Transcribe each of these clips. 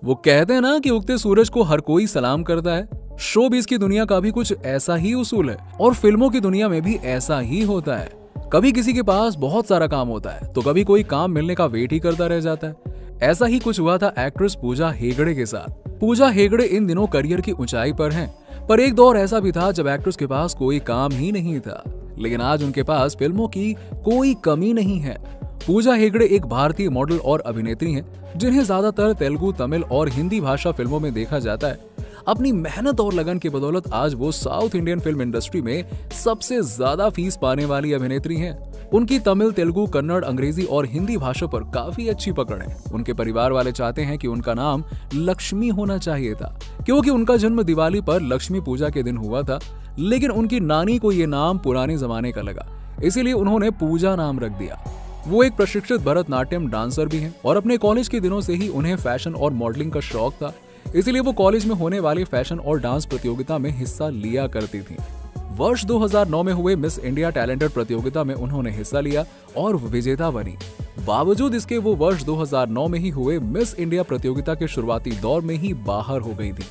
वो कहते हैं ना कि उगते सूरज को हर कोई सलाम करता है। शोबिज़ की दुनिया का भी कुछ ऐसा ही उसूल है और फिल्मों की दुनिया में भी ऐसा ही होता है। कभी किसी के पास बहुत सारा काम होता है तो कभी कोई काम मिलने का वेट ही करता रह जाता है। ऐसा ही कुछ हुआ था एक्ट्रेस पूजा हेगड़े के साथ। पूजा हेगड़े इन दिनों करियर की ऊंचाई पर हैं, पर एक दौर ऐसा भी था जब एक्ट्रेस के पास कोई काम ही नहीं था। लेकिन आज उनके पास फिल्मों की कोई कमी नहीं है। पूजा हेगड़े एक भारतीय मॉडल और अभिनेत्री हैं, जिन्हें ज्यादातर तेलुगु, तमिल और हिंदी भाषा फिल्मों में देखा जाता है। अपनी मेहनत और लगन की बदौलत आज वो साउथ इंडियन फिल्म इंडस्ट्री में सबसे ज्यादा फीस पाने वाली अभिनेत्री हैं। उनकी तमिल, तेलुगु, कन्नड़, अंग्रेजी और हिंदी भाषा पर काफी अच्छी पकड़ है। उनके परिवार वाले चाहते हैं कि उनका नाम लक्ष्मी होना चाहिए था, क्योंकि उनका जन्म दिवाली पर लक्ष्मी पूजा के दिन हुआ था। लेकिन उनकी नानी को ये नाम पुराने जमाने का लगा, इसीलिए उन्होंने पूजा नाम रख दिया। वो एक प्रशिक्षित भरतनाट्यम डांसर भी हैं और अपने कॉलेज के दिनों से ही उन्हें फैशन और मॉडलिंग का शौक था, इसीलिए वो कॉलेज में होने वाली फैशन और डांस प्रतियोगिता में हिस्सा लिया करती थी। वर्ष 2009 में हुए मिस इंडिया टैलेंटेड प्रतियोगिता में उन्होंने हिस्सा लिया और विजेता बनी। बावजूद इसके वो वर्ष 2009 में ही हुए मिस इंडिया प्रतियोगिता के शुरुआती दौर में ही बाहर हो गई थी।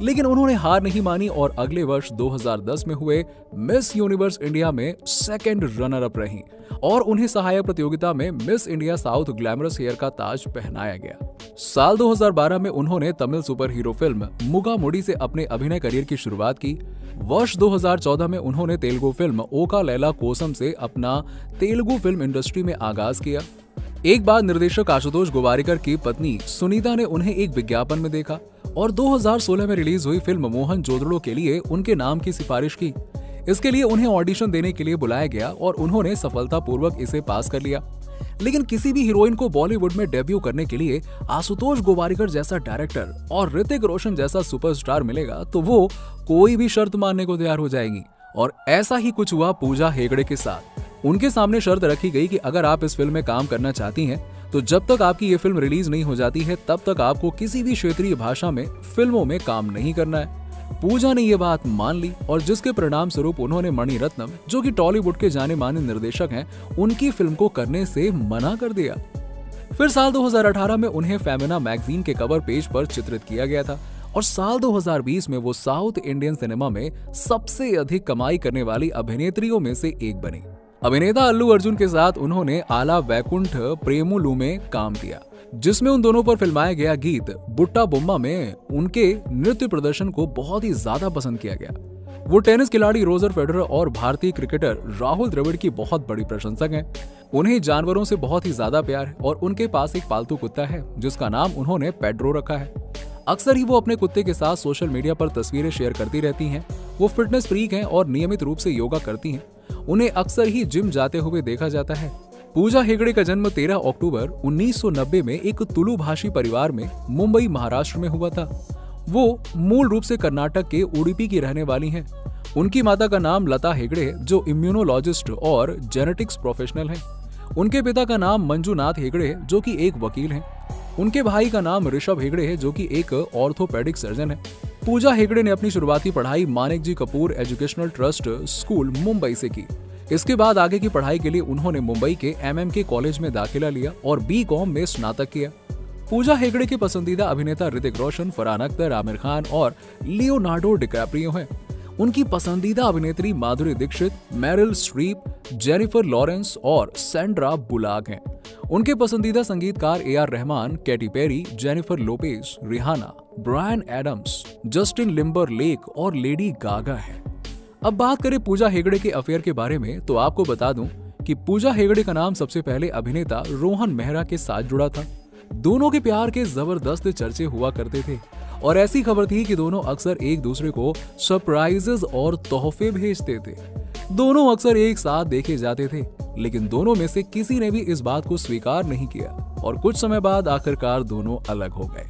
लेकिन उन्होंने हार नहीं मानी और अगले वर्ष 2010 में हुए मिस यूनिवर्स इंडिया में सेकंड रनर अप रही और उन्हें सहायक प्रतियोगिता में Miss India South glamorous hair का ताज पहनाया गया। साल 2012 में उन्होंने Tamil super hero film Mugamoodi से अपने अभिनय करियर की शुरुआत की। वर्ष 2014 में उन्होंने तेलुगु फिल्म ओका लैला कोसम से अपना तेलुगु फिल्म इंडस्ट्री में आगाज किया। एक बार निर्देशक आशुतोष गोवारिकर की पत्नी सुनीता ने उन्हें एक विज्ञापन में देखा और 2016 में रिलीज हुई फिल्म मोहन जोदड़ो के लिए उनके नाम की सिफारिश की। इसके लिए उन्हें ऑडिशन देने के लिए बुलाया गया और उन्होंने सफलतापूर्वक इसे पास कर लिया। लेकिन किसी भी हीरोइन को बॉलीवुड में डेब्यू करने के लिए आशुतोष गोवारिकर जैसा डायरेक्टर और ऋतिक रोशन जैसा सुपरस्टार मिलेगा तो वो कोई भी शर्त मानने को तैयार हो जाएगी। और ऐसा ही कुछ हुआ पूजा हेगड़े के साथ। उनके सामने शर्त रखी गई कि अगर आप इस फिल्म में काम करना चाहती हैं तो जब तक आपकी ये फिल्म रिलीज नहीं हो जाती है तब तक आपको किसी भी क्षेत्रीय भाषा में फिल्मों में काम नहीं करना है। पूजा ने ये बात मान ली और जिसके परिणाम स्वरूप उन्होंने मणि रत्नम, जो कि टॉलीवुड के जाने माने निर्देशक हैं, उनकी फिल्म को करने से मना कर दिया। फिर साल 2018 में उन्हें फेमिना मैगजीन के कवर पेज पर चित्रित किया गया था और साल 2020 में वो साउथ इंडियन सिनेमा में सबसे अधिक कमाई करने वाली अभिनेत्रियों में से एक बनी। अभिनेता अल्लू अर्जुन के साथ उन्होंने आला वैकुंठ प्रेमुलू में काम किया, जिसमें उन दोनों पर फिल्माया गया गीत बुट्टा बुम्मा में उनके नृत्य प्रदर्शन को बहुत ही ज्यादा पसंद किया गया। वो टेनिस खिलाड़ी रोजर फेडरर और भारतीय क्रिकेटर राहुल द्रविड़ की बहुत बड़ी प्रशंसक हैं। उन्हें जानवरों से बहुत ही ज्यादा प्यार है और उनके पास एक पालतू कुत्ता है जिसका नाम उन्होंने पेड्रो रखा है। अक्सर ही वो अपने कुत्ते के साथ सोशल मीडिया पर तस्वीरें शेयर करती रहती हैं। वो फिटनेस फ्रीक हैं और नियमित रूप से योगा करती हैं। उन्हें अक्सर ही जिम जाते हुए देखा जाता है। पूजा हेगड़े का जन्म 13 अक्टूबर 1990 में एक तुलु भाषी परिवार में मुंबई, महाराष्ट्र में हुआ था। वो मूल रूप से कर्नाटक के उडुपी की रहने वाली हैं। उनकी माता का नाम लता हेगड़े है, जो इम्यूनोलॉजिस्ट और जेनेटिक्स प्रोफेशनल हैं। उनके पिता का नाम मंजुनाथ हेगड़े है, जो कि एक वकील हैं। उनके भाई का नाम ऋषभ हेगड़े है, जो कि एक ऑर्थोपेडिक सर्जन है। पूजा हेगड़े ने अपनी शुरुआती पढ़ाई Manik ji Kapoor educational trust school Mumbai से की। इसके बाद आगे की पढ़ाई के लिए उन्होंने मुंबई के MMK कॉलेज में दाखिला लिया और B.Com में स्नातक किया। पूजा हेगड़े के पसंदीदा अभिनेता ऋतिक रोशन, फरहान अख्तर, आमिर खान और लियोनार्डो डिकैप्रियो हैं। उनकी पसंदीदा अभिनेत्री Madhuri Dixit, Meryl Streep, Jennifer Lawrence और सैंड्रा बुलाक हैं। उनके पसंदीदा संगीतकार A.R. Rahman, Katy Perry, Jennifer Lopez, Rihanna, Bryan Adams, Justin Timberlake और लेडी गागा हैं। अब बात करें पूजा हेगड़े के अफेयर के बारे में तो आपको बता दूं कि पूजा हेगड़े का नाम सबसे पहले अभिनेता रोहन मेहरा के साथ जुड़ा था। दोनों के प्यार के जबरदस्त चर्चे हुआ करते थे और ऐसी खबर थी कि दोनों अक्सर एक दूसरे को सरप्राइजेस और तोहफे भेजते थे। दोनों अक्सर एक साथ देखे जाते थे, लेकिन दोनों में से किसी ने भी इस बात को स्वीकार नहीं किया और कुछ समय बाद आखिरकार दोनों अलग हो गए।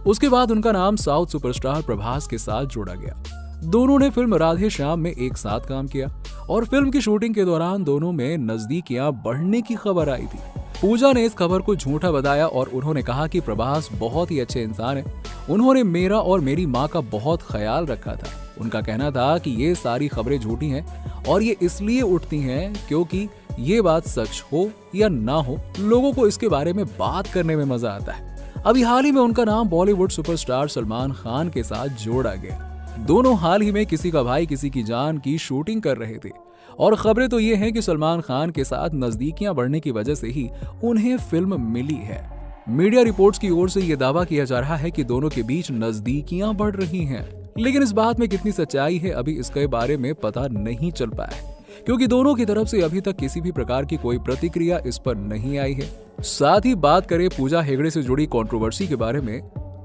उसके बाद उनका नाम साउथ सुपरस्टार प्रभास के साथ जोड़ा गया। दोनों ने फिल्म राधे श्याम में एक साथ काम किया और फिल्म की शूटिंग के दौरान दोनों में नजदीकियां बढ़ने की खबर आई थी। पूजा ने इस खबर को झूठा बताया और उन्होंने कहा कि प्रभास बहुत ही अच्छे इंसान हैं। उन्होंने मेरा और मेरी माँ का बहुत ख्याल रखा था। उनका कहना था कि ये सारी खबरें झूठी हैं और ये इसलिए उठती हैं क्योंकि ये बात सच हो या ना हो, लोगों को इसके बारे में बात करने में मजा आता है। अभी हाल ही में उनका नाम बॉलीवुड सुपरस्टार सलमान खान के साथ जोड़ा गया। दोनों हाल ही में किसी का भाई किसी की जान की शूटिंग कर रहे थे और खबरें तो ये हैं कि सलमान खान के साथ नजदीकियां बढ़ने की वजह से ही उन्हें फिल्म मिली है। मीडिया रिपोर्ट्स की ओर से यह दावा किया जा रहा है कि दोनों के बीच नजदीकियां बढ़ रही हैं, लेकिन इस बात में कितनी सच्चाई है अभी इसके बारे में पता नहीं चल पाया, क्योंकि दोनों की तरफ से अभी तक किसी भी प्रकार की कोई प्रतिक्रिया इस पर नहीं आई है। साथ ही बात करें पूजा हेगड़े से जुड़ी कंट्रोवर्सी के बारे में,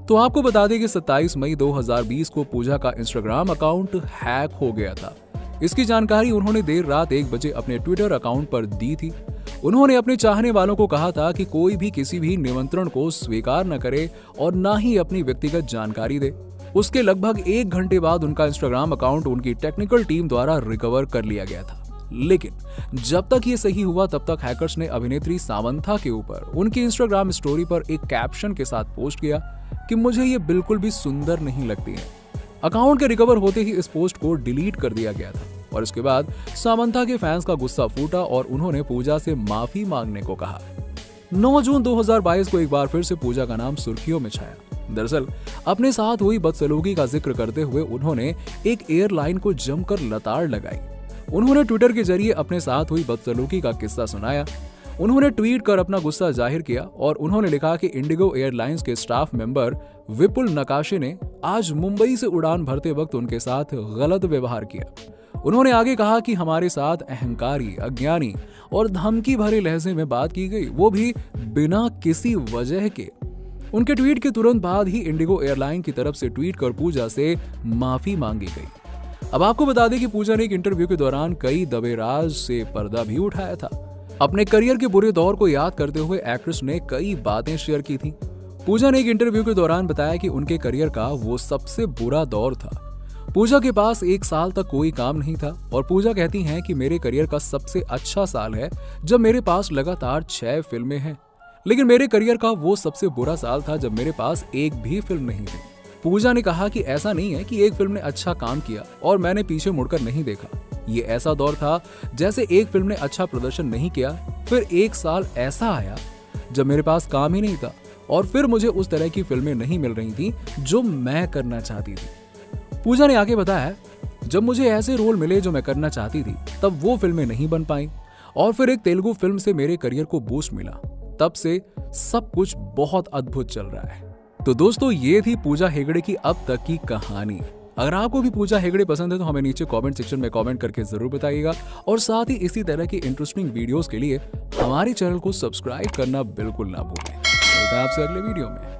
तो आपको बता दें कि 27 मई 2020 को पूजा का इंस्टाग्राम अकाउंट हैक हो गया था। इसकी जानकारी उन्होंने देर रात 1 बजे अपने ट्विटर अकाउंट पर दी थी। उन्होंने अपने चाहने वालों को कहा था कि कोई भी किसी भी निमंत्रण को स्वीकार न करे और न ही अपनी व्यक्तिगत जानकारी दे। उसके लगभग 1 घंटे बाद उनका इंस्टाग्राम अकाउंट उनकी टेक्निकल टीम द्वारा रिकवर कर लिया गया था। लेकिन जब तक ये सही हुआ तब तक हैकर्स ने अभिनेत्री सामंथा के ऊपर उनकी इंस्टाग्राम स्टोरी पर एक कैप्शन के साथ पोस्ट किया कि मुझे ये बिल्कुल भी सुंदर नहीं लगती है। अकाउंट के रिकवर होते ही इस पोस्ट को डिलीट कर दिया गया था और इसके बाद सामंथा के फैंस का गुस्सा फूटा और उन्होंने पूजा से माफी मांगने को कहा। 9 जून 2022 को एक बार फिर से पूजा का नाम सुर्खियों में छाया। दरअसल अपने साथ हुई बदसलूकी का जिक्र करते हुए उन्होंने एक एयरलाइन को जमकर लताड़ लगाई। उन्होंने ट्विटर के जरिए अपने साथ हुई बदसलूकी का किस्सा सुनाया। उन्होंने ट्वीट कर अपना गुस्सा जाहिर किया और उन्होंने लिखा कि इंडिगो एयरलाइंस के स्टाफ मेंबर विपुल नकाशे ने आज मुंबई से उड़ान भरते वक्त उनके साथ गलत व्यवहार किया। उन्होंने आगे कहा कि हमारे साथ अहंकारी, अज्ञानी और धमकी भरे लहजे में बात की गई, वो भी बिना किसी वजह के। उनके ट्वीट के तुरंत बाद ही इंडिगो एयरलाइन की तरफ से ट्वीट कर पूजा से माफी मांगी गई। अब आपको बता दें कि पूजा ने एक इंटरव्यू के दौरान कई दबेराज से पर्दा भी उठाया था। अपने करियर के बुरे दौर को याद करते हुए एक्ट्रेस ने कई बातें शेयर की थी। पूजा ने एक इंटरव्यू के दौरान बताया कि उनके करियर का वो सबसे बुरा दौर था। पूजा के पास 1 साल तक कोई काम नहीं था और पूजा कहती हैं कि मेरे करियर का सबसे अच्छा साल है जब मेरे पास लगातार 6 फिल्में हैं, लेकिन मेरे करियर का वो सबसे बुरा साल था जब मेरे पास एक भी फिल्म नहीं थी। पूजा ने कहा कि ऐसा नहीं है कि एक फिल्म ने अच्छा काम किया और मैंने पीछे मुड़कर नहीं देखा। ये ऐसा दौर था जैसे एक फिल्म ने अच्छा प्रदर्शन नहीं किया, फिर 1 साल ऐसा आया जब मेरे पास काम ही नहीं था और फिर मुझे उस तरह की फिल्में नहीं मिल रही थी जो मैं करना चाहती थी। पूजा ने आगे बताया, जब मुझे ऐसे रोल मिले जो मैं करना चाहती थी तब वो फिल्में नहीं बन पाई और फिर एक तेलुगु फिल्म से मेरे करियर को बूस्ट मिला। तब से सब कुछ बहुत अद्भुत चल रहा है। तो दोस्तों, ये थी पूजा हेगड़े की अब तक की कहानी। अगर आपको भी पूजा हेगड़े पसंद है तो हमें नीचे कमेंट सेक्शन में कमेंट करके जरूर बताइएगा और साथ ही इसी तरह की इंटरेस्टिंग वीडियोस के लिए हमारे चैनल को सब्सक्राइब करना बिल्कुल ना भूलें। मिलते हैं आपसे अगले वीडियो में।